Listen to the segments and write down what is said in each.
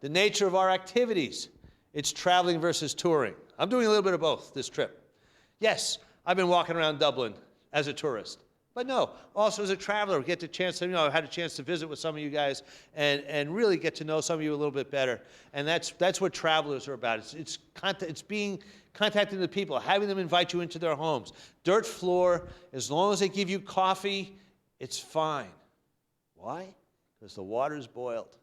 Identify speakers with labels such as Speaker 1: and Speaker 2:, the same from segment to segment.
Speaker 1: The nature of our activities. It's traveling versus touring. I'm doing a little bit of both this trip. Yes, I've been walking around Dublin as a tourist. But no, also as a traveler, get the chance to, I've had a chance to visit with some of you guys and really get to know some of you a little bit better. And that's what travelers are about. It's contacting the people, having them invite you into their homes. Dirt floor, as long as they give you coffee, it's fine. Why? Because the water's boiled.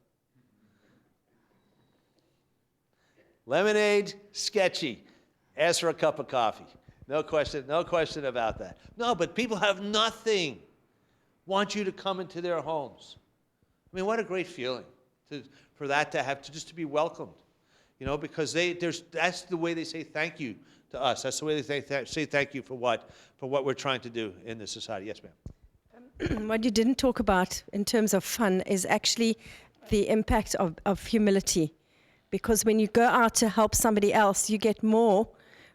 Speaker 1: Lemonade, sketchy. Ask for a cup of coffee. No question about that. No, but people have nothing. Want you to come into their homes. I mean, what a great feeling for that to just to be welcomed. Because that's the way they say thank you to us. That's the way they say thank you for what we're trying to do in this society. Yes, ma'am.
Speaker 2: What you didn't talk about in terms of fun is actually the impact of humility. Because when you go out to help somebody else, you get more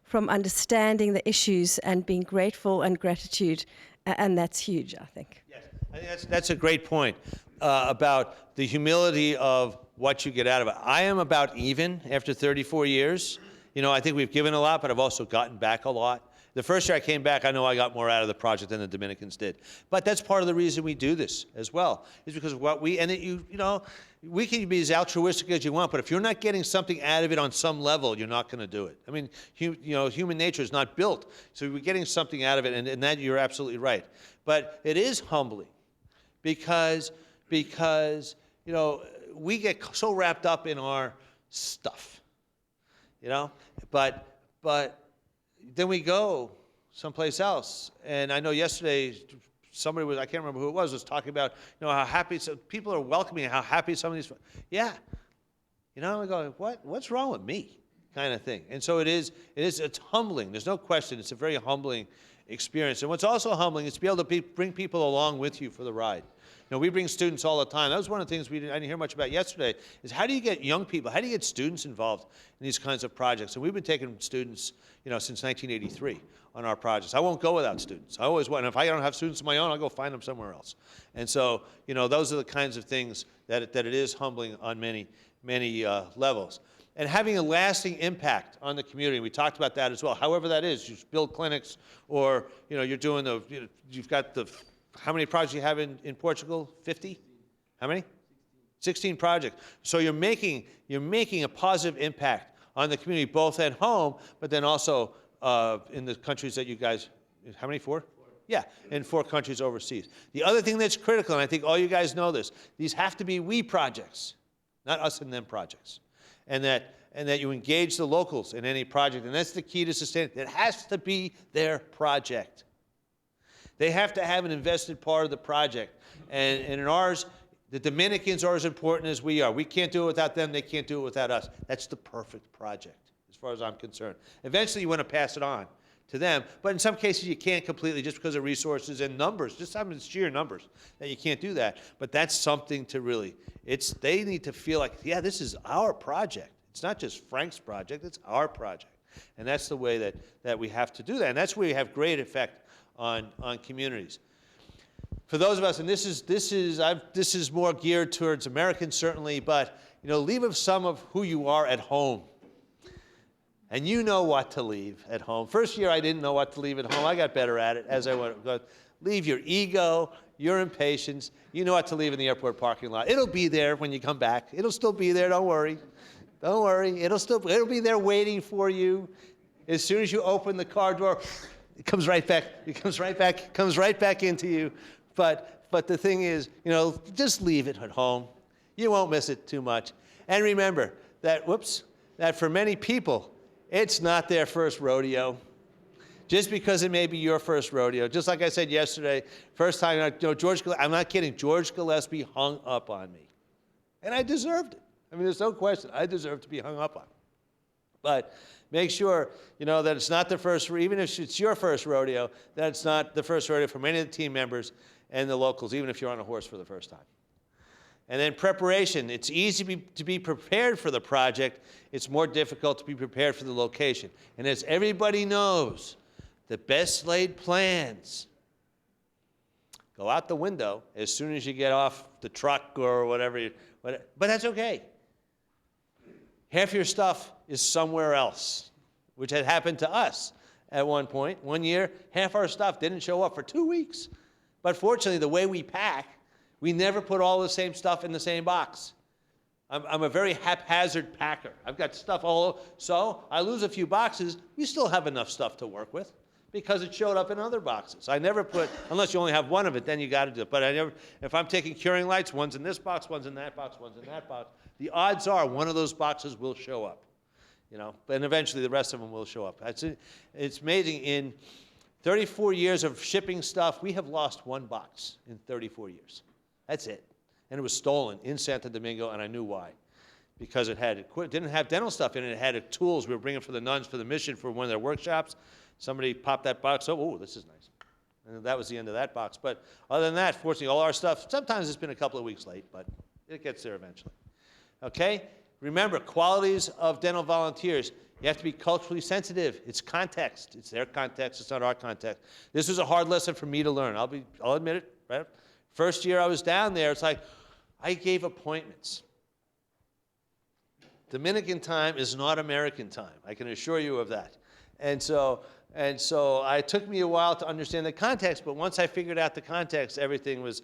Speaker 2: from understanding the issues and being grateful and gratitude, and that's huge, I think.
Speaker 1: Yes, I think that's a great point about the humility of what you get out of it. I am about even after 34 years. I think we've given a lot, but I've also gotten back a lot. The first year I came back, I know I got more out of the project than the Dominicans did. But that's part of the reason we do this as well, is because of what we can be as altruistic as you want, but if you're not getting something out of it on some level, you're not going to do it. I mean, human nature is not built, so we're getting something out of it, and that you're absolutely right. But it is humbling because we get so wrapped up in our stuff, but then we go someplace else. And I know yesterday somebody I can't remember who it was talking about, how happy people are welcoming, how happy some of these, yeah. We go, what's wrong with me? Kind of thing. And so it's humbling. There's no question. It's a very humbling experience. And what's also humbling is to be able to bring people along with you for the ride. We bring students all the time. That was one of the things I didn't hear much about yesterday, is how do you get young people, how do you get students involved in these kinds of projects? And we've been taking students, since 1983 on our projects. I won't go without students. I always want. And if I don't have students of my own, I'll go find them somewhere else. And so, those are the kinds of things that it is humbling on many, many levels. And having a lasting impact on the community. We talked about that as well. However that is, you build clinics, or you're doing you've got how many projects you have in Portugal? 50? How many? 16 projects. So you're making a positive impact on the community, both at home, but then also in the countries that you guys, how many, 4? Yeah, in 4 countries overseas. The other thing that's critical, and I think all you guys know this, these have to be we projects, not us and them projects. And that you engage the locals in any project, and that's the key to sustainability. It has to be their project. They have to have an invested part of the project. And in ours, the Dominicans are as important as we are. We can't do it without them. They can't do it without us. That's the perfect project, as far as I'm concerned. Eventually, you want to pass it on to them. But in some cases, you can't completely, just because of resources and numbers. Just having sheer numbers, that you can't do that. But that's something to really, they need to feel like, yeah, this is our project. It's not just Frank's project. It's our project. And that's the way that we have to do that. And that's where we have great effect on communities. For those of us, and this is more geared towards Americans certainly, but leave some of who you are at home. And you know what to leave at home. First year I didn't know what to leave at home. I got better at it as I went. Leave your ego, your impatience. You know what to leave in the airport parking lot. It'll be there when you come back. It'll still be there, don't worry. Don't worry, it'll be there waiting for you. As soon as you open the car door, it comes right back. It comes right back into you. But the thing is, just leave it at home. You won't miss it too much. And remember that for many people, it's not their first rodeo. Just because it may be your first rodeo. Just like I said yesterday, first time, I'm not kidding, George Gillespie hung up on me. And I deserved it. I mean, there's no question. I deserve to be hung up on. But make sure, that it's not the first, even if it's your first rodeo, that it's not the first rodeo for many of the team members and the locals, even if you're on a horse for the first time. And then preparation. It's easy to be prepared for the project. It's more difficult to be prepared for the location. And as everybody knows, the best laid plans go out the window as soon as you get off the truck or whatever. But that's okay. half your stuff is somewhere else, which had happened to us at one point. One year, half our stuff didn't show up for 2 weeks. But fortunately, the way we pack, we never put all the same stuff in the same box. I'm a very haphazard packer. I've got stuff all over. So I lose a few boxes. We still have enough stuff to work with because it showed up in other boxes. I never put, unless you only have one of it, then you got to do it. But I never, if I'm taking curing lights, one's in this box, one's in that box, one's in that box, the odds are one of those boxes will show up. You know, and eventually the rest of them will show up. It's amazing. In 34 years of shipping stuff, we have lost one box in 34 years. That's it. And it was stolen in Santo Domingo, and I knew why. Because it didn't have dental stuff in it. It had tools we were bringing for the nuns for the mission for one of their workshops. Somebody popped that box. Oh, this is nice. And that was the end of that box. But other than that, fortunately, all our stuff, sometimes it's been a couple of weeks late, but it gets there eventually. Okay? Remember, qualities of dental volunteers. You have to be culturally sensitive. It's context. It's their context. It's not our context. This was a hard lesson for me to learn. I'll admit it. Right? First year I was down there, it's like I gave appointments. Dominican time is not American time. I can assure you of that. And so it took me a while to understand the context, but once I figured out the context, everything was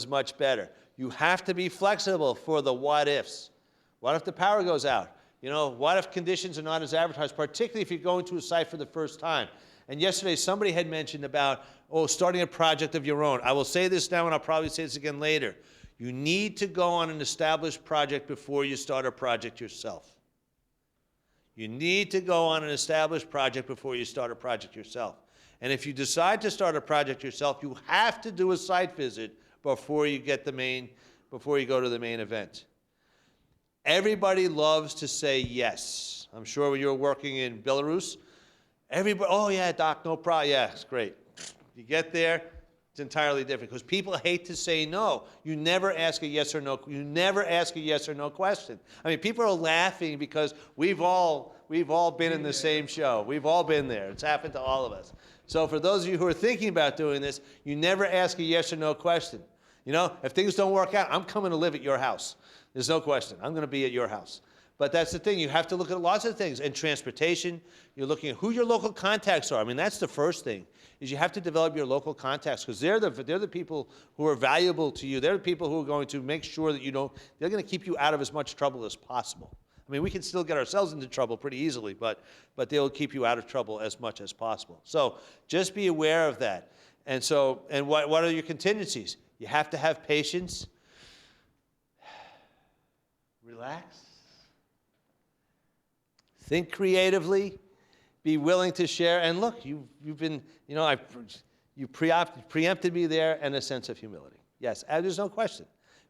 Speaker 1: much better. You have to be flexible for the what ifs. What if the power goes out? You know, what if conditions are not as advertised, particularly if you're going to a site for the first time? And yesterday somebody had mentioned about, starting a project of your own. I will say this now and I'll probably say this again later. You need to go on an established project before you start a project yourself. You need to go on an established project before you start a project yourself. And if you decide to start a project yourself, you have to do a site visit before you go to the main event. Everybody loves to say yes. I'm sure when you're working in Belarus, everybody, oh yeah, doc, no problem. Yeah, it's great. You get there, it's entirely different because people hate to say no. You never ask a yes or no. You never ask a yes or no question. I mean, people are laughing because we've all been in the same show. We've all been there. It's happened to all of us. So for those of you who are thinking about doing this, you never ask a yes or no question. You know, if things don't work out, I'm coming to live at your house. There's no question. I'm going to be at your house. But that's the thing. You have to look at lots of things. And transportation, you're looking at who your local contacts are. I mean, that's the first thing, is you have to develop your local contacts because they're the people who are valuable to you. They're the people who are going to make sure that they're going to keep you out of as much trouble as possible. I mean, we can still get ourselves into trouble pretty easily, but they'll keep you out of trouble as much as possible. So just be aware of that. And what are your contingencies? You have to have patience. Relax. Think creatively. Be willing to share. And look, you've been, you preempted me there, and a sense of humility. Yes, and there's no question.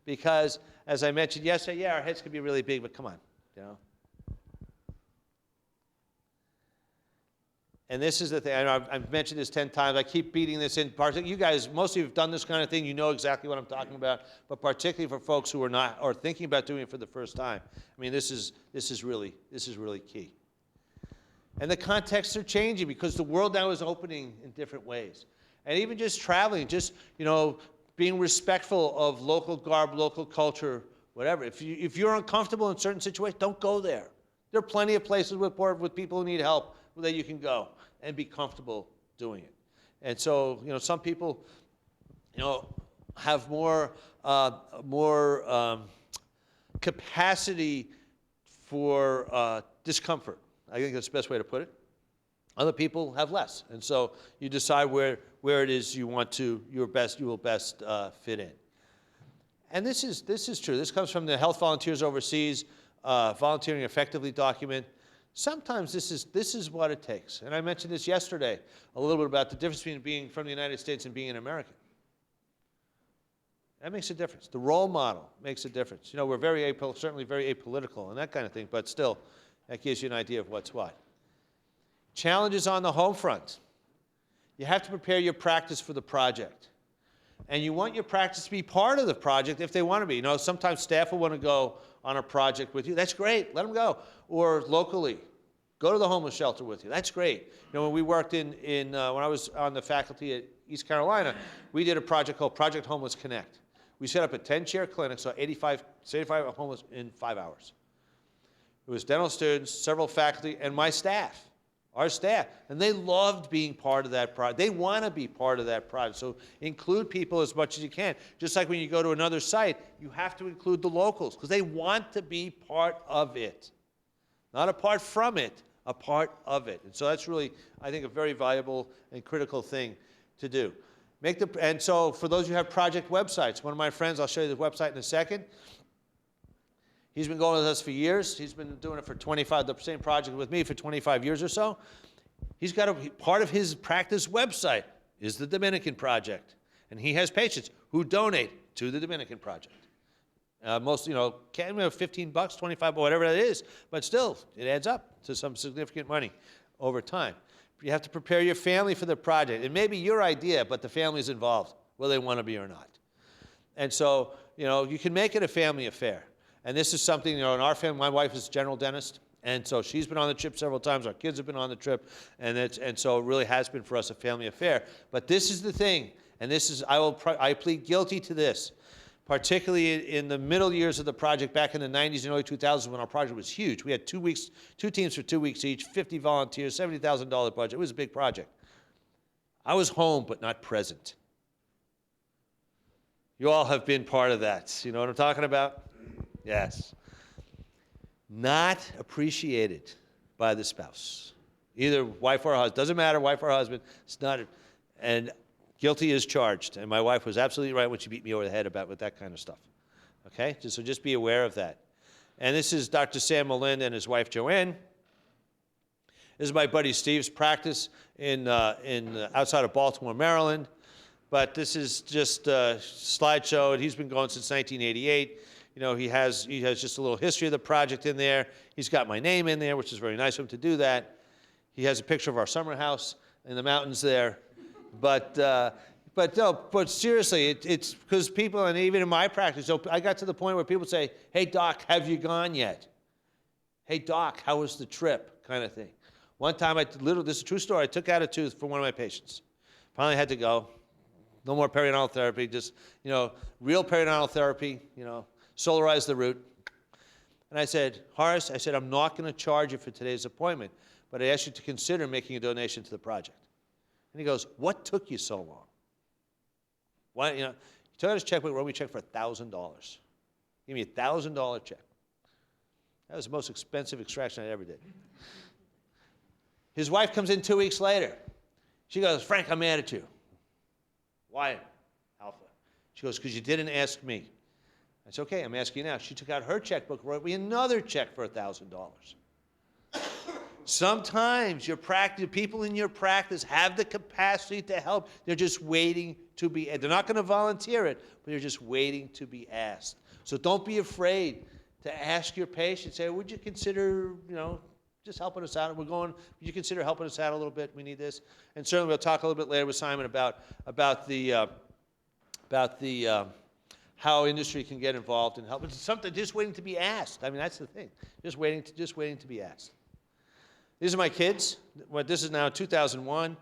Speaker 1: Because, as I mentioned yesterday, yeah, our heads can be really big, but come on, And this is the thing, I've mentioned this 10 times, I keep beating this in. You guys, most of you have done this kind of thing, you know exactly what I'm talking about, but particularly for folks who are not, or thinking about doing it for the first time, I mean, this is really key. And the contexts are changing because the world now is opening in different ways. And even just traveling, being respectful of local garb, local culture, whatever. If you're uncomfortable in certain situations, don't go there. There are plenty of places with people who need help that you can go and be comfortable doing it. And so, some people, have more capacity for discomfort. I think that's the best way to put it. Other people have less. And so you decide where it is you will best fit in. And this is true. This comes from the Health Volunteers Overseas Volunteering Effectively document. Sometimes this is what it takes. And I mentioned this yesterday a little bit about the difference between being from the United States and being an American. That makes a difference. The role model makes a difference. We're certainly very apolitical and that kind of thing, but still, that gives you an idea of what's what. Challenges on the home front. You have to prepare your practice for the project. And you want your practice to be part of the project if they want to be. Sometimes staff will want to go on a project with you. That's great. Let them go. Or locally, go to the homeless shelter with you. That's great. When we worked when I was on the faculty at East Carolina, we did a project called Project Homeless Connect. We set up a 10-chair clinic, so 85 homeless in 5 hours. It was dental students, several faculty, and my staff, our staff. And they loved being part of that project. They want to be part of that project. So include people as much as you can. Just like when you go to another site, you have to include the locals because they want to be part of it. Not apart from it, a part of it. And so that's really, I think, a very valuable and critical thing to do. And so for those who have project websites, one of my friends, I'll show you the website in a second. He's been going with us for years. He's been doing it for the same project with me for 25 years or so. He's got part of his practice website is the Dominican Project. And he has patients who donate to the Dominican Project. Most, can we have $15, 25, whatever that is, but still, it adds up to some significant money over time. You have to prepare your family for the project. It may be your idea, but the family's involved, whether they want to be or not. And so, you can make it a family affair. And this is something, in our family, my wife is a general dentist, and so she's been on the trip several times. Our kids have been on the trip, and so it really has been for us a family affair. But this is the thing, and this is, I plead guilty to this, particularly in the middle years of the project back in the 90s and early 2000s when our project was huge. We had 2 teams for 2 weeks each, 50 volunteers, $70,000 budget. It was a big project. I was home, but not present. You all have been part of that. You know what I'm talking about? Yes. Not appreciated by the spouse. Either wife or husband. Doesn't matter, wife or husband. It's not. And guilty is charged. And my wife was absolutely right when she beat me over the head with that kind of stuff. Okay? So just be aware of that. And this is Dr. Sam Melinda and his wife Joanne. This is my buddy Steve's practice outside of Baltimore, Maryland. But this is just a slideshow, and he's been going since 1988. He has just a little history of the project in there. He's got my name in there, which is very nice of him to do that. He has a picture of our summer house in the mountains there. But seriously, it's because people, and even in my practice, I got to the point where people say, "Hey, Doc, have you gone yet? Hey, Doc, how was the trip?" kind of thing. One time, this is a true story, I took out a tooth for one of my patients. Finally had to go. No more periodontal therapy, just, real periodontal therapy, solarize the root. And I said, "Horace," I said, "I'm not going to charge you for today's appointment, but I ask you to consider making a donation to the project." And he goes, "What took you so long?" Why, he took out his checkbook, wrote me a check for $1,000. Give me a $1,000 check. That was the most expensive extraction I ever did. His wife comes in 2 weeks later. She goes, "Frank, I'm mad at you." "Why, Alpha?" She goes, "Because you didn't ask me." I said, "Okay, I'm asking you now." She took out her checkbook, wrote me another check for $1,000. Sometimes people in your practice have the capacity to help. They're just waiting to be, they're not going to volunteer it, but they're just waiting to be asked. So don't be afraid to ask your patient, say, "Would you consider, just helping us out? Would you consider helping us out a little bit? We need this." And certainly we'll talk a little bit later with Simon about how industry can get involved and help. It's something just waiting to be asked. I mean, that's the thing. Just waiting to be asked. These are my kids. This is now 2001.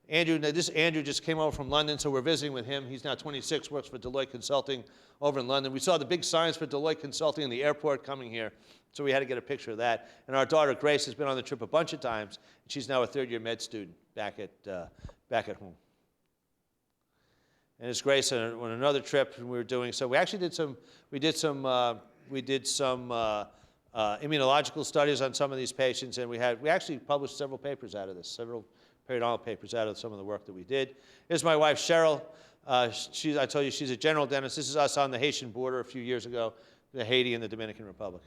Speaker 1: Andrew just came over from London, so we're visiting with him. He's now 26, works for Deloitte Consulting over in London. We saw the big signs for Deloitte Consulting in the airport coming here, so we had to get a picture of that. And our daughter, Grace, has been on the trip a bunch of times, and she's now a third-year med student back at home. And it's Grace on another trip we were doing. So we actually did some immunological studies on some of these patients, and we actually published several papers out of this, several periodontal papers out of some of the work that we did. Here's my wife, Cheryl. I told you she's a general dentist. This is us on the Haitian border a few years ago, Haiti and the Dominican Republic.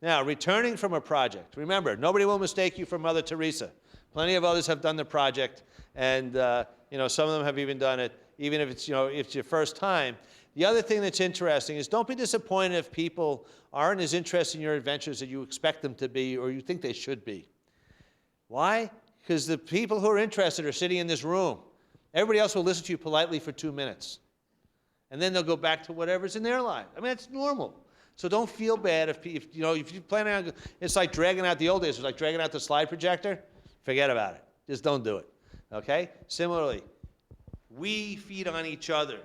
Speaker 1: Now, returning from a project. Remember, nobody will mistake you for Mother Teresa. Plenty of others have done the project, and some of them have even done it, even if it's your first time. The other thing that's interesting is don't be disappointed if people aren't as interested in your adventures as you expect them to be or you think they should be. Why? Because the people who are interested are sitting in this room. Everybody else will listen to you politely for 2 minutes. And then they'll go back to whatever's in their life. I mean, that's normal. So don't feel bad if you plan on, it's like dragging out the old days. It's like dragging out the slide projector. Forget about it. Just don't do it. Okay? Similarly, we feed on each other.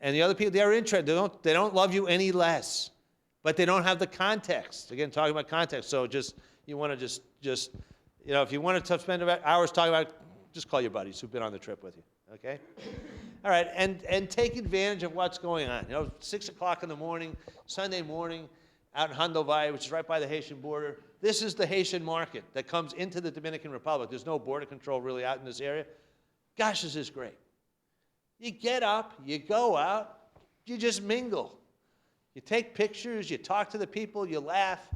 Speaker 1: And the other people, they're interested. They don't love you any less. but they don't have the context. Again, talking about context. So you want to just if you want to spend about hours talking about, just call your buddies who've been on the trip with you. Okay? All right, and take advantage of what's going on. 6 o'clock in the morning, Sunday morning, out in Handovalle, which is right by the Haitian border. This is the Haitian market that comes into the Dominican Republic. There's no border control really out in this area. Gosh, this is great. You get up, you go out, you just mingle. You take pictures, you talk to the people, you laugh,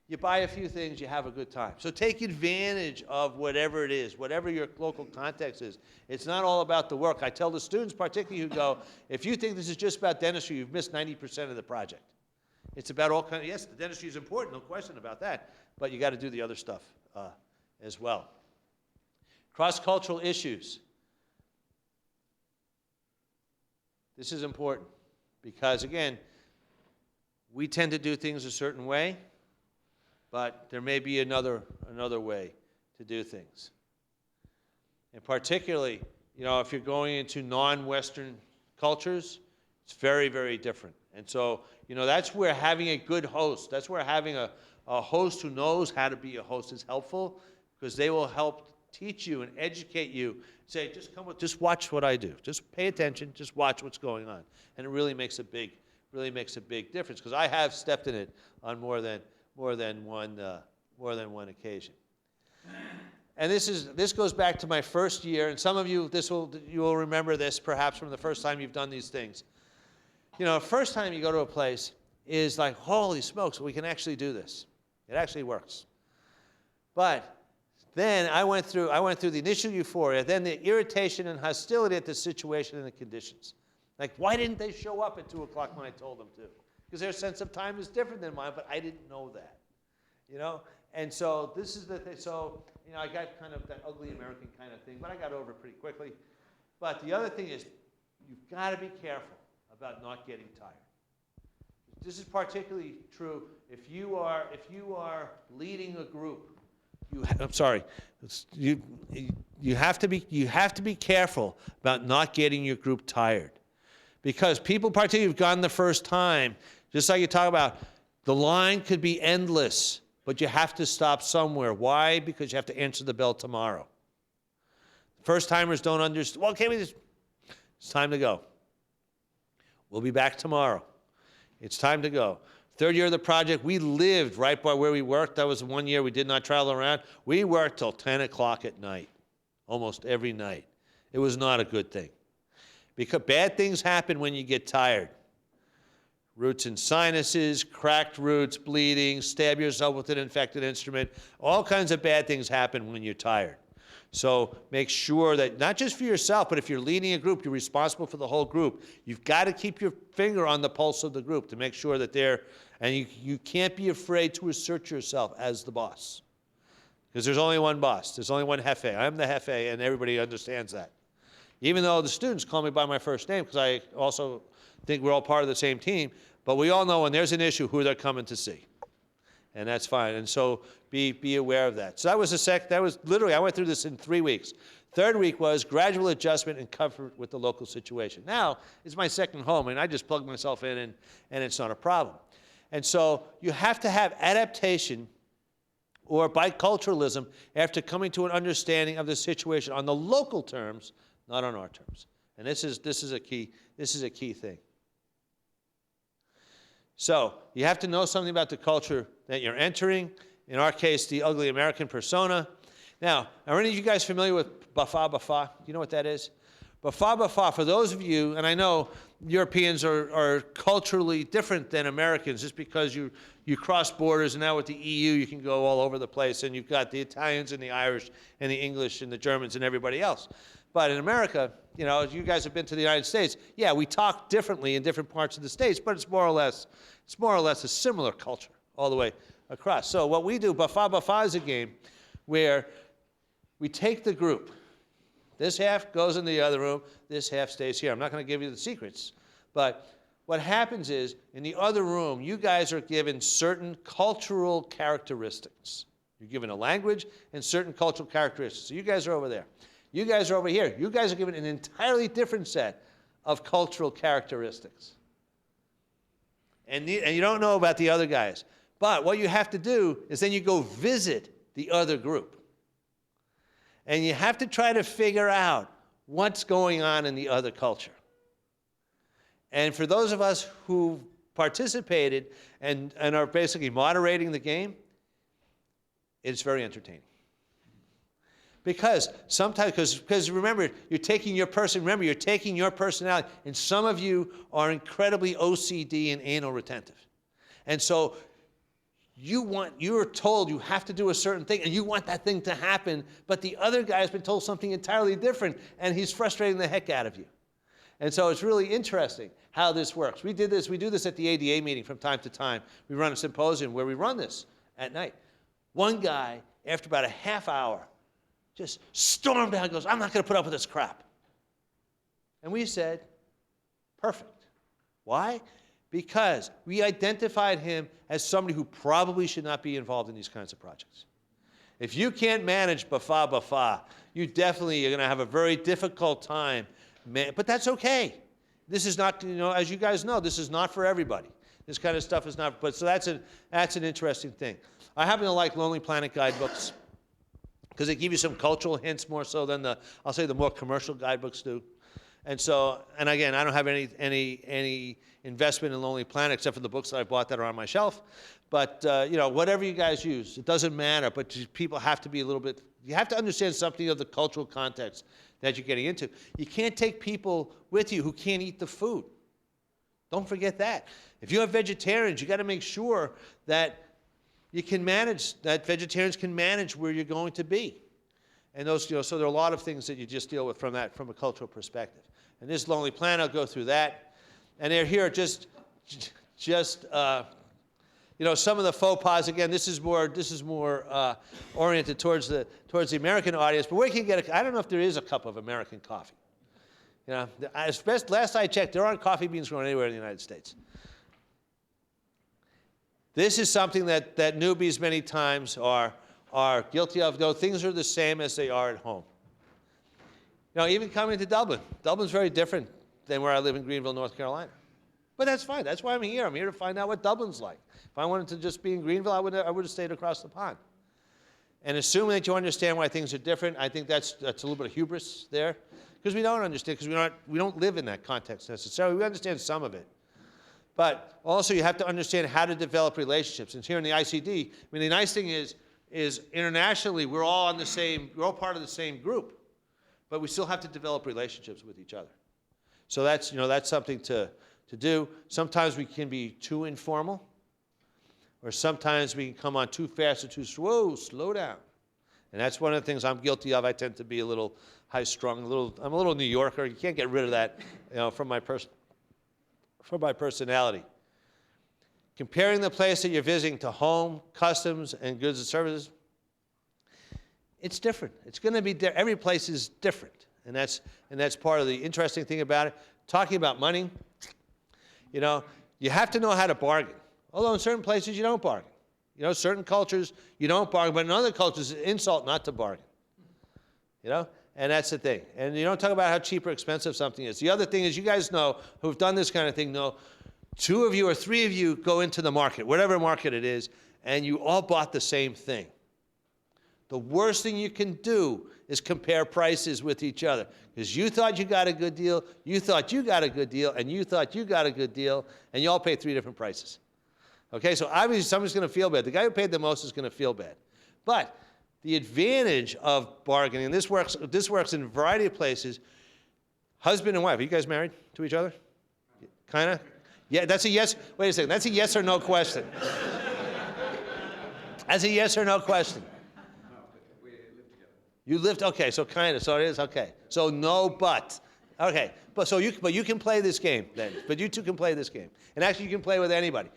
Speaker 1: you buy a few things, you have a good time. So take advantage of whatever it is, whatever your local context is. It's not all about the work. I tell the students particularly who go, if you think this is just about dentistry, you've missed 90% of the project. It's about all kinds of, yes, the dentistry is important, no question about that, but you got to do the other stuff as well. Cross-cultural issues. This is important because, again, we tend to do things a certain way, but there may be another way to do things. And particularly, if you're going into non-Western cultures, it's very, very different. And so, that's where having a good host, that's where having a host who knows how to be a host is helpful, because they will help teach you and educate you. Say, just watch what I do. Just pay attention. Just watch what's going on. And it really makes a big difference, because I have stepped in it on more than one occasion. And this goes back to my first year, and some of you you will remember this perhaps from the first time you've done these things. First time you go to a place is like, holy smokes, we can actually do this. It actually works. But then I went through the initial euphoria, then the irritation and hostility at the situation and the conditions. Like, why didn't they show up at 2 o'clock when I told them to? Because their sense of time is different than mine, but I didn't know that. And so this is the thing. So, I got kind of that ugly American kind of thing, but I got over it pretty quickly. But the other thing is, you've got to be careful about not getting tired. This is particularly true if you are leading a group. You have to be careful about not getting your group tired, because people, particularly who've gone the first time, just like you talk about, the line could be endless, but you have to stop somewhere. Why? Because you have to answer the bell tomorrow. First timers don't understand. Well, it's time to go. We'll be back tomorrow. It's time to go. Third year of the project, we lived right by where we worked. That was 1 year we did not travel around. We worked till 10 o'clock at night, almost every night. It was not a good thing, because bad things happen when you get tired. Roots and sinuses, cracked roots, bleeding, stab yourself with an infected instrument. All kinds of bad things happen when you're tired. So make sure that, not just for yourself, but if you're leading a group, you're responsible for the whole group. You've got to keep your finger on the pulse of the group to make sure that and you can't be afraid to assert yourself as the boss. Because there's only one boss. There's only one jefe. I'm the jefe, and everybody understands that. Even though the students call me by my first name, because I also think we're all part of the same team, but we all know when there's an issue who they're coming to see. And that's fine. And so be aware of that. So that was literally, I went through this in 3 weeks. Third week was gradual adjustment and comfort with the local situation. Now, it's my second home, and I just plug myself in, and it's not a problem. And so you have to have adaptation or biculturalism after coming to an understanding of the situation on the local terms, not on our terms. And this is a key thing. So you have to know something about the culture that you're entering. In our case, the ugly American persona. Now, are any of you guys familiar with Bafa Bafa? Do you know what that is? Bafa Bafa, for those of you, and I know Europeans are culturally different than Americans just because you cross borders, and now with the EU you can go all over the place, and you've got the Italians and the Irish and the English and the Germans and everybody else. But in America, you guys have been to the United States, yeah, we talk differently in different parts of the States, but it's more or less a similar culture all the way across. So what we do, Bafa Bafa, is a game where we take the group. This half goes in the other room, this half stays here. I'm not going to give you the secrets, but what happens is, in the other room, you guys are given certain cultural characteristics. You're given a language and certain cultural characteristics. So you guys are over there. You guys are over here. You guys are given an entirely different set of cultural characteristics. and you don't know about the other guys. But what you have to do is then you go visit the other group. And you have to try to figure out what's going on in the other culture. And for those of us who participated and are basically moderating the game, it's very entertaining. Because sometimes, because remember, you're taking your personality, and some of you are incredibly OCD and anal retentive. And so you're told you have to do a certain thing, and you want that thing to happen, but the other guy has been told something entirely different, and he's frustrating the heck out of you. And so it's really interesting how this works. We do this at the ADA meeting from time to time. We run a symposium where we run this at night. One guy, after about a half hour, just stormed out and goes, I'm not going to put up with this crap. And we said, perfect. Why? Because we identified him as somebody who probably should not be involved in these kinds of projects. If you can't manage bafa, you definitely are going to have a very difficult time. But that's okay. This is not, as you guys know, this is not for everybody. This kind of stuff is not, but so that's an interesting thing. I happen to like Lonely Planet guidebooks because they give you some cultural hints more so than I'll say the more commercial guidebooks do. And so, and again, I don't have any investment in Lonely Planet except for the books that I bought that are on my shelf. But, whatever you guys use, it doesn't matter. But people have to be a little bit, you have to understand something of the cultural context that you're getting into. You can't take people with you who can't eat the food. Don't forget that. If you have vegetarians, you got to make sure that you can manage, that vegetarians can manage where you're going to be. And those, so there are a lot of things that you just deal with from a cultural perspective. And this Lonely Planet, I'll go through that. And they're here just some of the faux pas. Again, this is more oriented towards the American audience. But where can you get I don't know if there is a cup of American coffee. Last I checked, there aren't coffee beans grown anywhere in the United States. This is something that newbies many times are guilty of. No, things are the same as they are at home. Even coming to Dublin. Dublin's very different than where I live in Greenville, North Carolina. But that's fine. That's why I'm here. I'm here to find out what Dublin's like. If I wanted to just be in Greenville, I would have stayed across the pond. And assuming that you understand why things are different, I think that's a little bit of hubris there. Because we don't understand, because we don't live in that context necessarily. We understand some of it. But also you have to understand how to develop relationships. And here in the ICD, the nice thing is internationally, we're all part of the same group. But we still have to develop relationships with each other. So that's something to do. Sometimes we can be too informal, or sometimes we can come on too fast or too slow down. And that's one of the things I'm guilty of. I tend to be a little high-strung, I'm a little New Yorker. You can't get rid of that, from my personality. Comparing the place that you're visiting to home, customs, and goods and services, it's different. It's going to be every place is different, and that's part of the interesting thing about it. Talking about money, you have to know how to bargain. Although in certain places you don't bargain. Certain cultures you don't bargain, but in other cultures it's an insult not to bargain. And that's the thing. And you don't talk about how cheap or expensive something is. The other thing is, you guys know, who've done this kind of thing, know 2 of you or 3 of you go into the market, whatever market it is, and you all bought the same thing. The worst thing you can do is compare prices with each other. Because you thought you got a good deal, you thought you got a good deal, and you thought you got a good deal, and you all pay 3 different prices. Okay, so obviously somebody's going to feel bad. The guy who paid the most is going to feel bad. But the advantage of bargaining, and this works in a variety of places. Husband and wife, are you guys married to each other? Kind of? Yeah, that's a yes. Wait a second, that's a yes or no question. That's a yes or no question. You lived, okay, so kind of, so it is, okay. So no but. Okay, but you can play this game then. But you two can play this game. And actually you can play with anybody.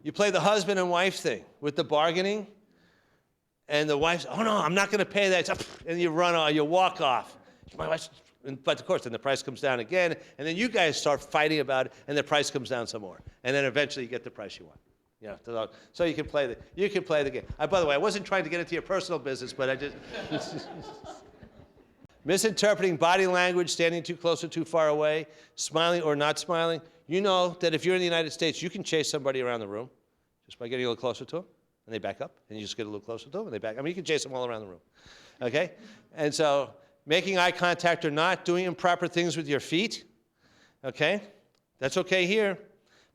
Speaker 1: You play the husband and wife thing with the bargaining, and the wife's, oh no, I'm not going to pay that. And you run off, you walk off. My wife's, but of course, then the price comes down again, and then you guys start fighting about it, and the price comes down some more. And then eventually you get the price you want. So you can play the game. By the way, I wasn't trying to get into your personal business, but I just misinterpreting body language, standing too close or too far away, smiling or not smiling. You know that if you're in the United States, you can chase somebody around the room just by getting a little closer to them, and they back up, and you just get a little closer to them, and they back. I mean, you can chase them all around the room, okay? And so making eye contact or not, doing improper things with your feet, okay? That's okay here,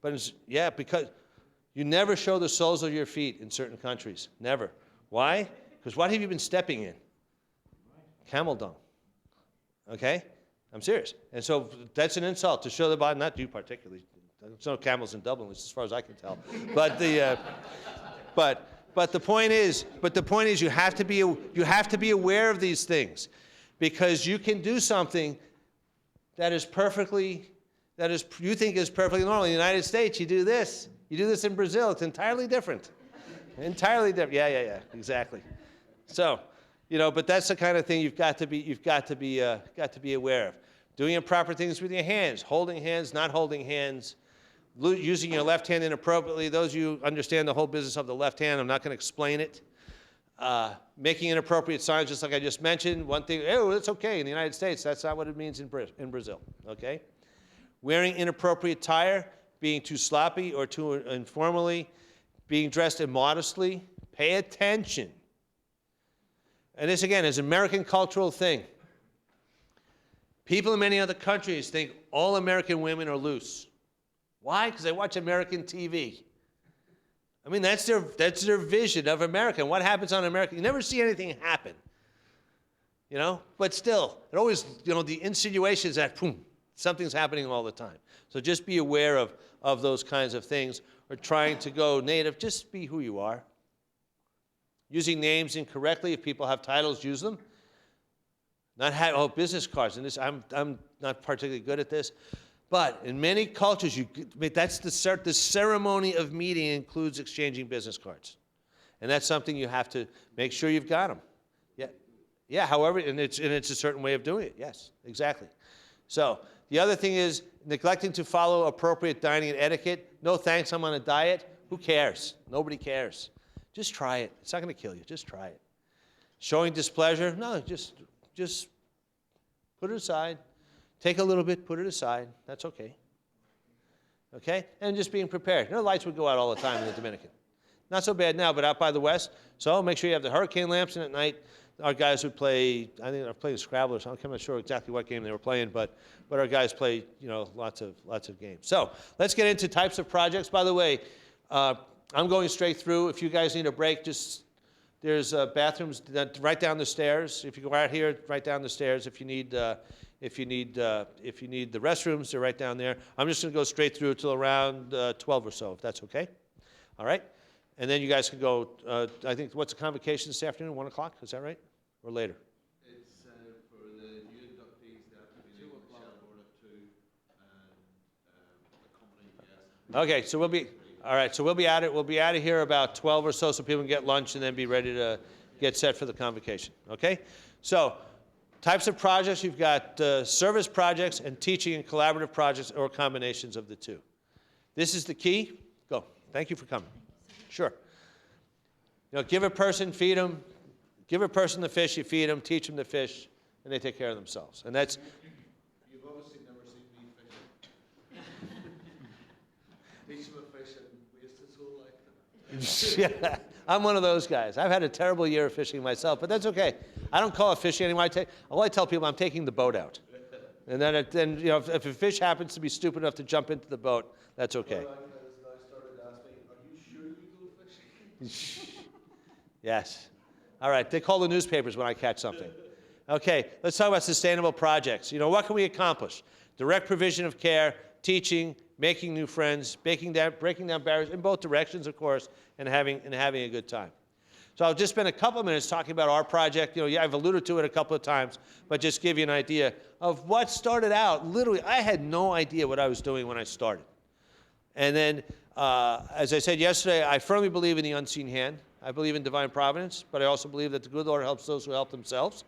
Speaker 1: but yeah, because you never show the soles of your feet in certain countries, never. Why? Because what have you been stepping in? Camel dung, okay? I'm serious. And so that's an insult to show the body, not you particularly. There's no camels in Dublin, at least as far as I can tell. But the point is you have to be aware of these things, because you can do something that you think is perfectly normal. In the United States, you do this. You do this in Brazil. It's entirely different. Entirely different. Yeah, exactly. So, but that's the kind of thing you've got to be aware of. Doing improper things with your hands, holding hands, not holding hands, using your left hand inappropriately. Those of you who understand the whole business of the left hand, I'm not going to explain it. Making inappropriate signs, just like I just mentioned. One thing, oh, that's okay in the United States. That's not what it means in Brazil, okay? Wearing inappropriate attire, being too sloppy or too informally, being dressed immodestly. Pay attention. And this, again, is an American cultural thing. People in many other countries think all American women are loose. Why? Because they watch American TV. I mean, that's their vision of America. And what happens on America? You never see anything happen. But still, it always, the insinuations that, boom, something's happening all the time. So just be aware of those kinds of things, or trying to go native. Just be who you are. Using names incorrectly. If people have titles, use them. Not have business cards. And this, I'm not particularly good at this, but in many cultures, that's the ceremony of meeting includes exchanging business cards, and that's something you have to make sure you've got them. Yeah. However, and it's a certain way of doing it. Yes, exactly. So the other thing is neglecting to follow appropriate dining and etiquette. No thanks, I'm on a diet. Who cares? Nobody cares. Just try it. It's not going to kill you. Just try it. Showing displeasure? No, just put it aside. Take a little bit, put it aside. That's okay. Okay? And just being prepared. The lights would go out all the time in the Dominican. Not so bad now, but out by the west. So make sure you have the hurricane lamps in at night. Our guys would play, I think they're playing Scrabble or something. I'm not sure exactly what game they were playing, but our guys play, lots of games. So let's get into types of projects. By the way, I'm going straight through. If you guys need a break, there's bathrooms right down the stairs. If you go out here, right down the stairs. If you need the restrooms, they're right down there. I'm just going to go straight through till around 12 or so, if that's okay. All right? And then you guys can go, I think, what's the convocation this afternoon? 1 o'clock? Is that right? Or later?
Speaker 3: It's for the new inductees, they have to be leaving the Shelbourne at 2, and accompanying guests.
Speaker 1: Okay, so we'll be at it. We'll be out of here about 12 or so people can get lunch and then be ready to get set for the convocation. Okay? So, types of projects, you've got service projects and teaching and collaborative projects, or combinations of the two. This is the key. Go. Thank you for coming. Sure. Give a person, feed them. Give a person the fish, you feed them, teach them to fish, and they take care of themselves. And that's...
Speaker 3: You've obviously never seen me fishing. Teach them a fish and waste his whole life.
Speaker 1: Yeah, I'm one of those guys. I've had a terrible year of fishing myself, but that's okay. I don't call it fishing anymore. I tell people I'm taking the boat out. And then if a fish happens to be stupid enough to jump into the boat, that's okay.
Speaker 3: Well, I started asking, are you sure you go fishing?
Speaker 1: Yes. All right, they call the newspapers when I catch something. Okay, let's talk about sustainable projects. What can we accomplish? Direct provision of care, teaching, making new friends, breaking down barriers in both directions, of course, and having a good time. So I'll just spend a couple of minutes talking about our project. I've alluded to it a couple of times, but just give you an idea of what started out. Literally, I had no idea what I was doing when I started. And then, as I said yesterday, I firmly believe in the unseen hand. I believe in divine providence, but I also believe that the good Lord helps those who help themselves.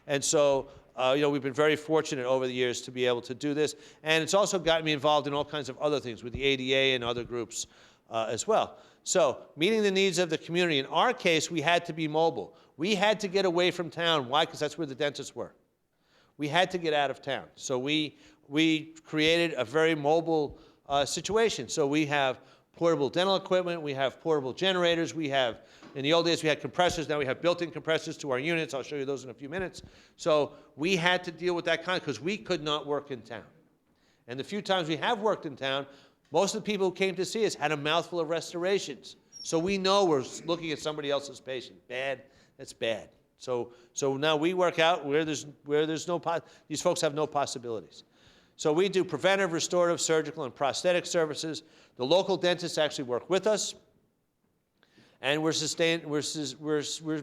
Speaker 1: And so, we've been very fortunate over the years to be able to do this. And it's also gotten me involved in all kinds of other things with the ADA and other groups as well. So, meeting the needs of the community. In our case, we had to be mobile. We had to get away from town. Why? Because that's where the dentists were. We had to get out of town. So we created a very mobile situation. So we have portable dental equipment, we have portable generators, we have, in the old days we had compressors, now we have built-in compressors to our units. I'll show you those in a few minutes. So we had to deal with that kind because we could not work in town. And the few times we have worked in town, most of the people who came to see us had a mouthful of restorations. So we know we're looking at somebody else's patient. Bad, that's bad. So now we work out where there's no, these folks have no possibilities. So we do preventive, restorative, surgical, and prosthetic services. The local dentists actually work with us. And we're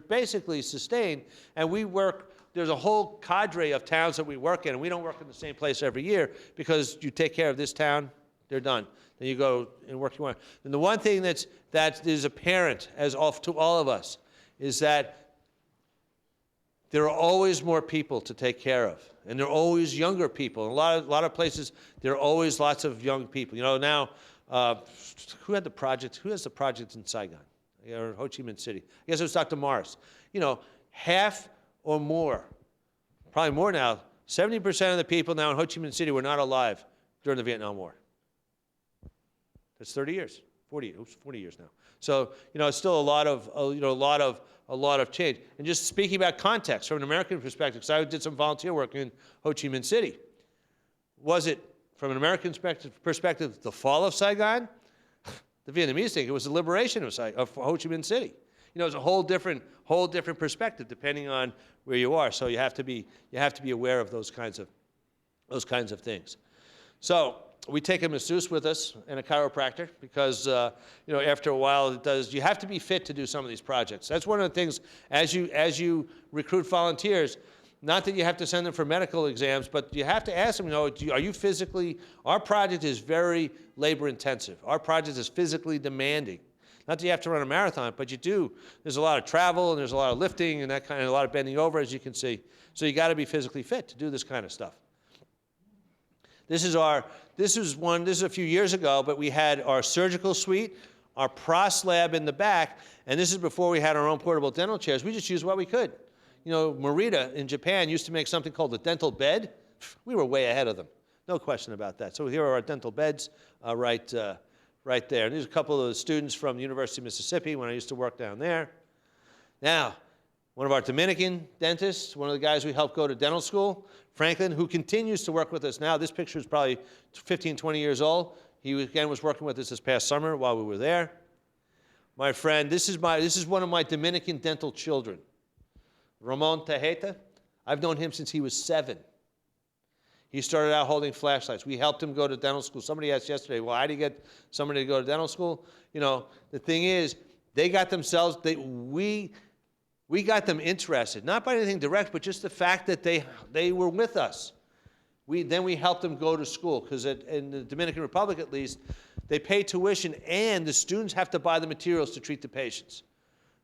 Speaker 1: basically sustained, and we work, there's a whole cadre of towns that we work in, and we don't work in the same place every year because you take care of this town, they're done. Then you go and work you want. And the one thing that is apparent to all of us is that there are always more people to take care of, and there are always younger people. In a lot of places, there are always lots of young people. You know, now, who has the project in Saigon? Or Ho Chi Minh City. I guess it was Dr. Morris. You know, half or more, probably more now, 70% of the people now in Ho Chi Minh City were not alive during the Vietnam War. That's 30 years, 40 years now. So, you know, it's still a lot of change. And just speaking about context from an American perspective, because I did some volunteer work in Ho Chi Minh City. Was it, from an American perspective, the fall of Saigon? The Vietnamese think it was the liberation of Ho Chi Minh City. You know, it's a whole different perspective depending on where you are. So you have to be aware of those kinds of things. So we take a masseuse with us and a chiropractor because you know, after a while you have to be fit to do some of these projects. That's one of the things as you recruit volunteers. Not that you have to send them for medical exams, but you have to ask them, you know, are you physically, our project is very labor intensive. Our project is physically demanding. Not that you have to run a marathon, but you do. There's a lot of travel and there's a lot of lifting and that kind of, a lot of bending over, as you can see. So you got to be physically fit to do this kind of stuff. This is a few years ago, but we had our surgical suite, our pros lab in the back, and this is before we had our own portable dental chairs. We just used what we could. You know, Morita in Japan used to make something called the dental bed. We were way ahead of them. No question about that. So here are our dental beds right there. And there's a couple of students from the University of Mississippi when I used to work down there. Now, one of our Dominican dentists, one of the guys we helped go to dental school, Franklin, who continues to work with us now. This picture is probably 15, 20 years old. He, again, was working with us this past summer while we were there. My friend, this is one of my Dominican dental children. Ramon Tejeta, I've known him since he was 7. He started out holding flashlights. We helped him go to dental school. Somebody asked yesterday, well, how do you get somebody to go to dental school? You know, the thing is, they got themselves, we got them interested, not by anything direct, but just the fact that they were with us. Then we helped them go to school, because in the Dominican Republic, at least, they pay tuition, and the students have to buy the materials to treat the patients.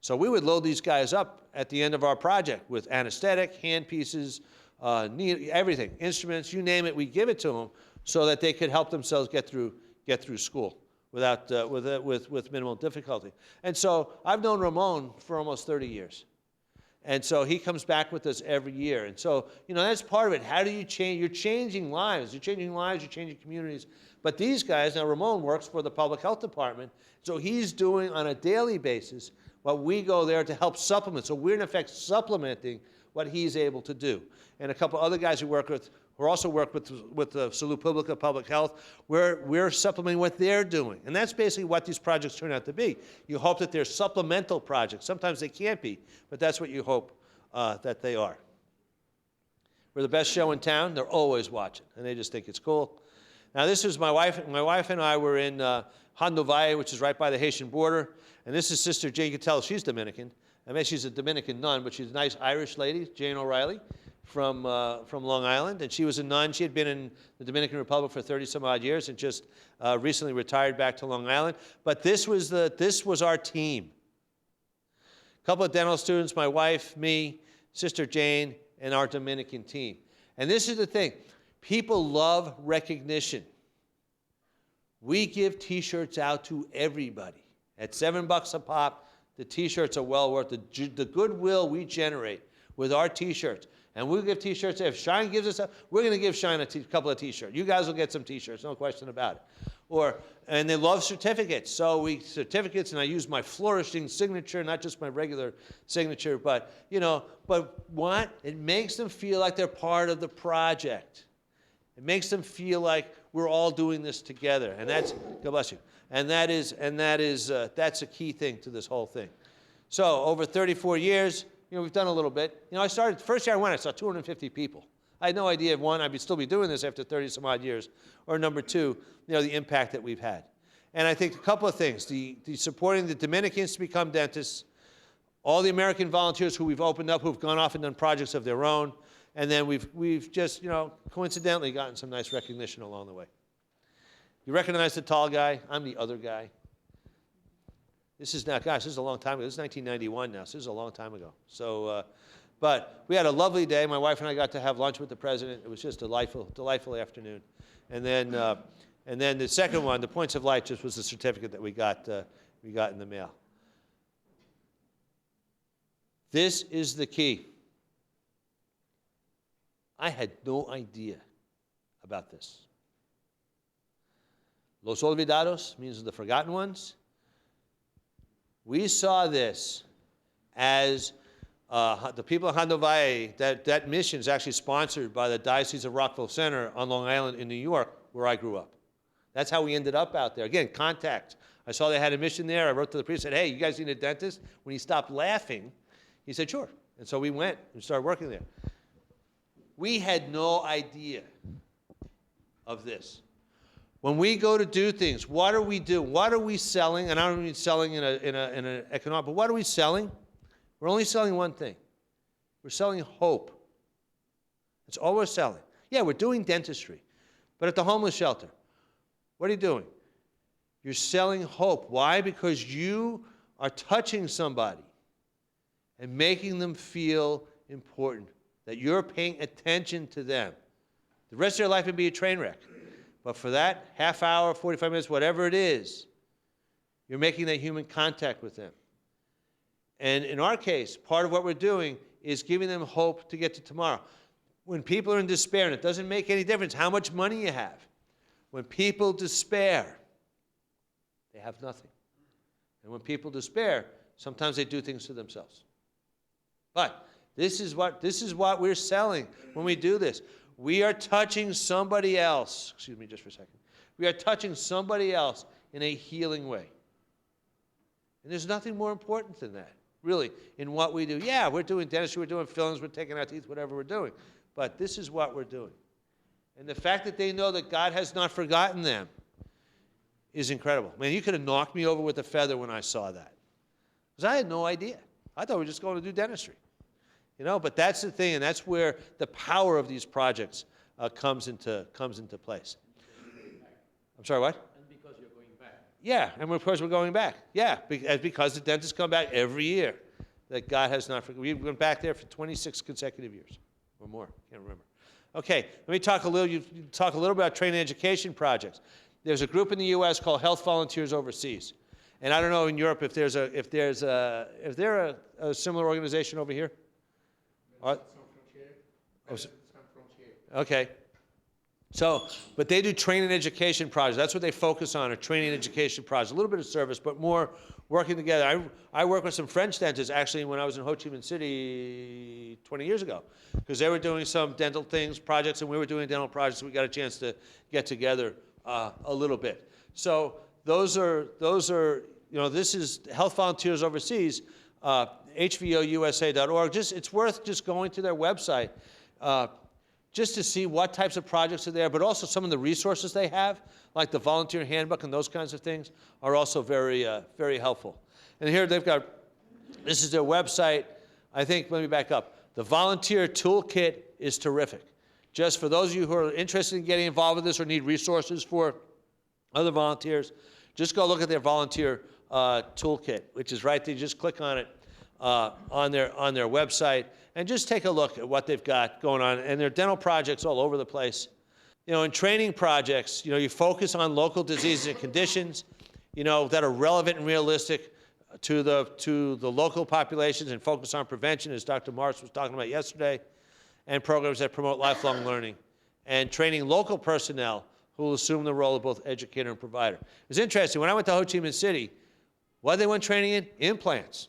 Speaker 1: So we would load these guys up at the end of our project with anesthetic, handpieces, everything, instruments, you name it, we give it to them so that they could help themselves get through school with minimal difficulty. And so I've known Ramon for almost 30 years. And so he comes back with us every year. And so, you know, that's part of it. How do you change? You're changing lives. You're changing lives. You're changing communities. But these guys, now Ramon works for the public health department, so he's doing on a daily basis what we go there to help supplement. So we're in effect supplementing what he's able to do. And a couple other guys we work with, who also work with the Salud Pública Public Health, we're supplementing what they're doing. And that's basically what these projects turn out to be. You hope that they're supplemental projects. Sometimes they can't be, but that's what you hope that they are. We're the best show in town. They're always watching, and they just think it's cool. Now, this is my wife. My wife and I were in Hondo Valle, which is right by the Haitian border. And this is Sister Jane. You can tell she's Dominican. I mean, she's a Dominican nun, but she's a nice Irish lady, Jane O'Reilly, from Long Island. And she was a nun. She had been in the Dominican Republic for 30-some-odd years and just recently retired back to Long Island. But this was our team. A couple of dental students, my wife, me, Sister Jane, and our Dominican team. And this is the thing. People love recognition. We give T-shirts out to everybody. At $7 a pop, the T-shirts are well worth the goodwill we generate with our T-shirts. And we'll give T-shirts. If Shine gives us we're going to give Shine a couple of T-shirts. You guys will get some T-shirts, no question about it. And they love certificates. So certificates, and I use my flourishing signature, not just my regular signature, but, but what? It makes them feel like they're part of the project. It makes them feel like we're all doing this together. And that's, God bless you. And that's a key thing to this whole thing. So over 34 years, we've done a little bit. I started, first year I went, I saw 250 people. I had no idea, one, I'd still be doing this after 30 some odd years, or number two, the impact that we've had. And I think a couple of things, the supporting the Dominicans to become dentists, all the American volunteers who we've opened up, who've gone off and done projects of their own, and then we've just, coincidentally gotten some nice recognition along the way. You recognize the tall guy? I'm the other guy. This is now, gosh, this is a long time ago. This is 1991 now, so this is a long time ago. So, but we had a lovely day. My wife and I got to have lunch with the president. It was just a delightful afternoon. And then the second one, the Points of Light, just was the certificate that we got in the mail. This is the key. I had no idea about this. Los olvidados means the forgotten ones. We saw this as the people of Hondo Valle, that mission is actually sponsored by the Diocese of Rockville Center on Long Island in New York, where I grew up. That's how we ended up out there. Again, contact. I saw they had a mission there. I wrote to the priest and said, hey, you guys need a dentist? When he stopped laughing, he said, sure. And so we went and started working there. We had no idea of this. When we go to do things, what are we doing? What are we selling? And I don't mean selling in an economic, but what are we selling? We're only selling one thing. We're selling hope. That's all we're selling. Yeah, we're doing dentistry. But at the homeless shelter, what are you doing? You're selling hope. Why? Because you are touching somebody and making them feel important, that you're paying attention to them. The rest of their life would be a train wreck. But for that half hour, 45 minutes, whatever it is, you're making that human contact with them. And in our case, part of what we're doing is giving them hope to get to tomorrow. When people are in despair, and it doesn't make any difference how much money you have, when people despair, they have nothing. And when people despair, sometimes they do things to themselves. But this is what we're selling when we do this. We are touching somebody else. Excuse me just for a second. We are touching somebody else in a healing way. And there's nothing more important than that, really, in what we do. Yeah, we're doing dentistry, we're doing fillings, we're taking out teeth, whatever we're doing. But this is what we're doing. And the fact that they know that God has not forgotten them is incredible. Man, you could have knocked me over with a feather when I saw that. Because I had no idea. I thought we were just going to do dentistry. But that's the thing, and that's where the power of these projects comes into place. I'm sorry, what?
Speaker 3: And because you're going back.
Speaker 1: Yeah, and of course we're going back. Yeah, because the dentists come back every year. That God has not forgotten. We went back there for 26 consecutive years, or more. Can't remember. Okay, let me talk a little about training education projects. There's a group in the U.S. called Health Volunteers Overseas, and I don't know in Europe if there's a similar organization over here. Okay. So, but they do training education projects. That's what they focus on, are training education projects. A little bit of service, but more working together. I worked with some French dentists, actually, when I was in Ho Chi Minh City 20 years ago, because they were doing some dental things, projects, and we were doing dental projects, so we got a chance to get together a little bit. So those are this is Health Volunteers Overseas, hvousa.org. It's worth just going to their website just to see what types of projects are there, but also some of the resources they have, like the volunteer handbook and those kinds of things, are also very, very helpful. And here they've got, this is their website. I think, let me back up. The volunteer toolkit is terrific. Just for those of you who are interested in getting involved with this or need resources for other volunteers, just go look at their volunteer toolkit, which is right there. Just click on it on their website and just take a look at what they've got going on. And there are dental projects all over the place. In training projects, you focus on local diseases and conditions, that are relevant and realistic to the local populations, and focus on prevention, as Dr. Marks was talking about yesterday, and programs that promote lifelong learning, and training local personnel who will assume the role of both educator and provider. It's interesting, when I went to Ho Chi Minh City, what did they want training in? Implants.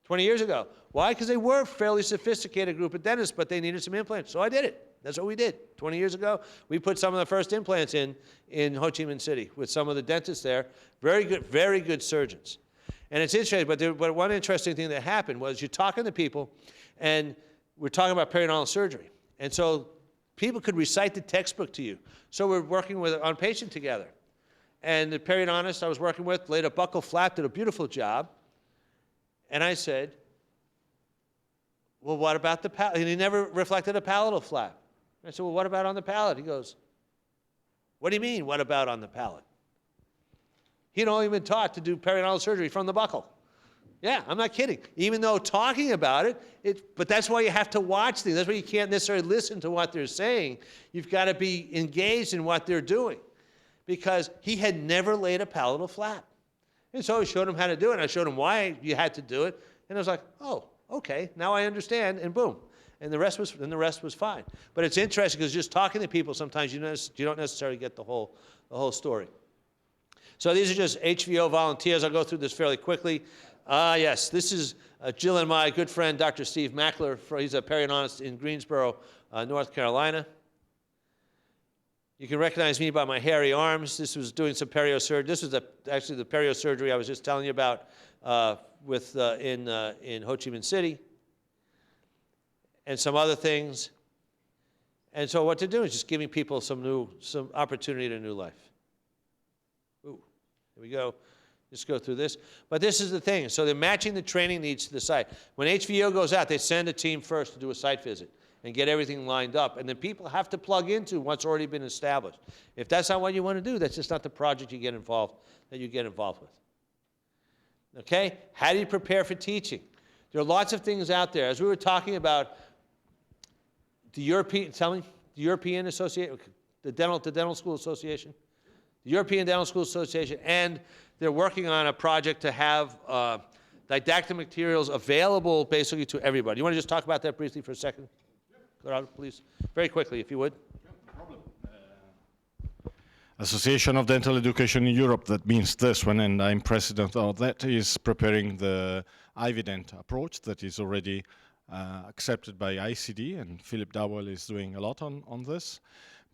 Speaker 1: 20 years ago. Why? Because they were a fairly sophisticated group of dentists, but they needed some implants. So I did it. That's what we did. 20 years ago, we put some of the first implants in Ho Chi Minh City with some of the dentists there. Very good surgeons. And it's interesting, but one interesting thing that happened was you're talking to people, and we're talking about periodontal surgery. And so people could recite the textbook to you. So we're working on patient together. And the periodontist I was working with laid a buccal flap, did a beautiful job. And I said, well, what about the palate? And he never reflected a palatal flap. I said, well, what about on the palate? He goes, what do you mean, what about on the palate? He'd only been taught to do periodontal surgery from the buccal. Yeah, I'm not kidding. Even though talking about it, but that's why you have to watch things. That's why you can't necessarily listen to what they're saying. You've got to be engaged in what they're doing. Because he had never laid a palatal flap. And so I showed him how to do it. And I showed him why you had to do it. And I was like, oh, okay, now I understand, and boom. And the rest was fine. But it's interesting because just talking to people, sometimes you don't necessarily get the whole story. So these are just HVO volunteers. I'll go through this fairly quickly. Yes, this is Jill and my good friend, Dr. Steve Mackler. He's a periodontist in Greensboro, North Carolina. You can recognize me by my hairy arms. This was doing some perio surgery. This was actually the perio surgery I was just telling you about in Ho Chi Minh City, and some other things. And so what to do is just giving people some opportunity to new life. Ooh, here we go. Just go through this. But this is the thing. So they're matching the training needs to the site. When HVO goes out, they send a team first to do a site visit and get everything lined up. And then people have to plug into what's already been established. If that's not what you want to do, that's just not the project you get involved with. Okay? How do you prepare for teaching? There are lots of things out there. As we were talking about the European Association, the Dental School Association, the European Dental School Association, and they're working on a project to have didactic materials available basically to everybody. You want to just talk about that briefly for a second? Claude, please, very quickly, if you would.
Speaker 4: No problem. Association of Dental Education in Europe, that means this one, and I'm president of that, is preparing the IVDent approach that is already accepted by ICD, and Philip Dowell is doing a lot on this,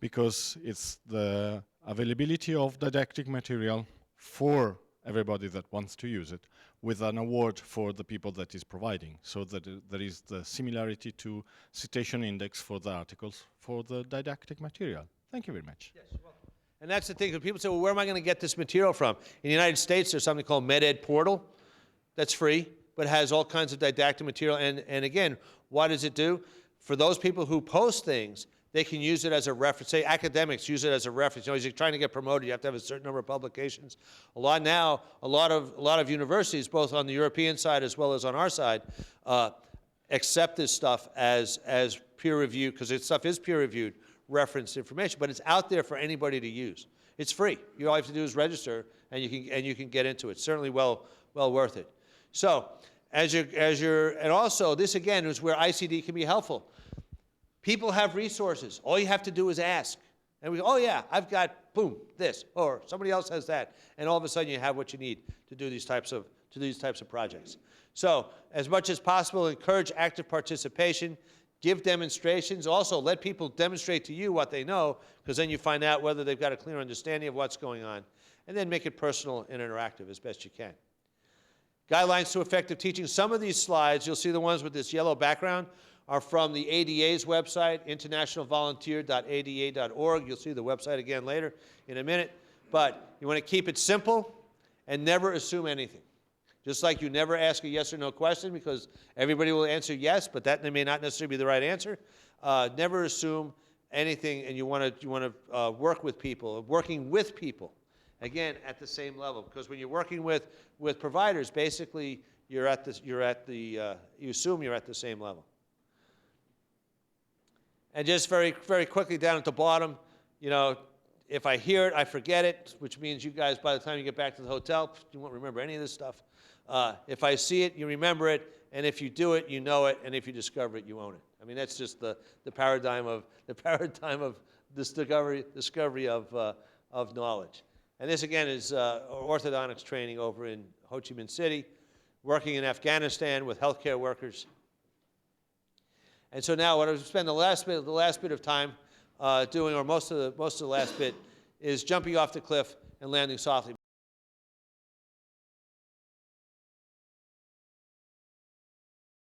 Speaker 4: because it's the availability of didactic material for everybody that wants to use it, with an award for the people that is providing, so that there is the similarity to citation index for the articles for the didactic material. Thank you very much.
Speaker 1: Yes, you're welcome. And that's the thing, when people say, well, where am I going to get this material from? In the United States, there's something called MedEd Portal that's free, but has all kinds of didactic material. And again, what does it do? For those people who post things, they can use it as a reference. Say academics use it as a reference. You know, as you're trying to get promoted, you have to have a certain number of publications. A lot of universities, both on the European side as well as on our side, accept this stuff as peer reviewed, because this stuff is peer reviewed reference information, but it's out there for anybody to use. It's free. All you have to do is register, and you can get into it. Certainly well worth it. So and also this again is where ICD can be helpful. People have resources. All you have to do is ask. And we go, oh yeah, I've got, boom, this, or somebody else has that. And all of a sudden you have what you need to do these types of projects. So as much as possible, encourage active participation, give demonstrations. Also, let people demonstrate to you what they know, because then you find out whether they've got a clear understanding of what's going on. And then make it personal and interactive as best you can. Guidelines to effective teaching. Some of these slides, you'll see the ones with this yellow background, are from the ADA's website, internationalvolunteer.ada.org. You'll see the website again later in a minute. But you want to keep it simple and never assume anything. Just like you never ask a yes or no question, because everybody will answer yes, but that may not necessarily be the right answer. Never assume anything, and you want to work with people, working with people, again, at the same level. Because when you're working with providers, basically you assume you're at the same level. And just very, very quickly down at the bottom, you know, if I hear it, I forget it, which means you guys, by the time you get back to the hotel, you won't remember any of this stuff. If I see it, you remember it, and if you do it, you know it, and if you discover it, you own it. I mean, that's just the paradigm of discovery of knowledge. And this, again, is orthodontics training over in Ho Chi Minh City, working in Afghanistan with healthcare workers. And so now what I've spent the last bit of time doing, or most of the last bit, is jumping off the cliff and landing softly.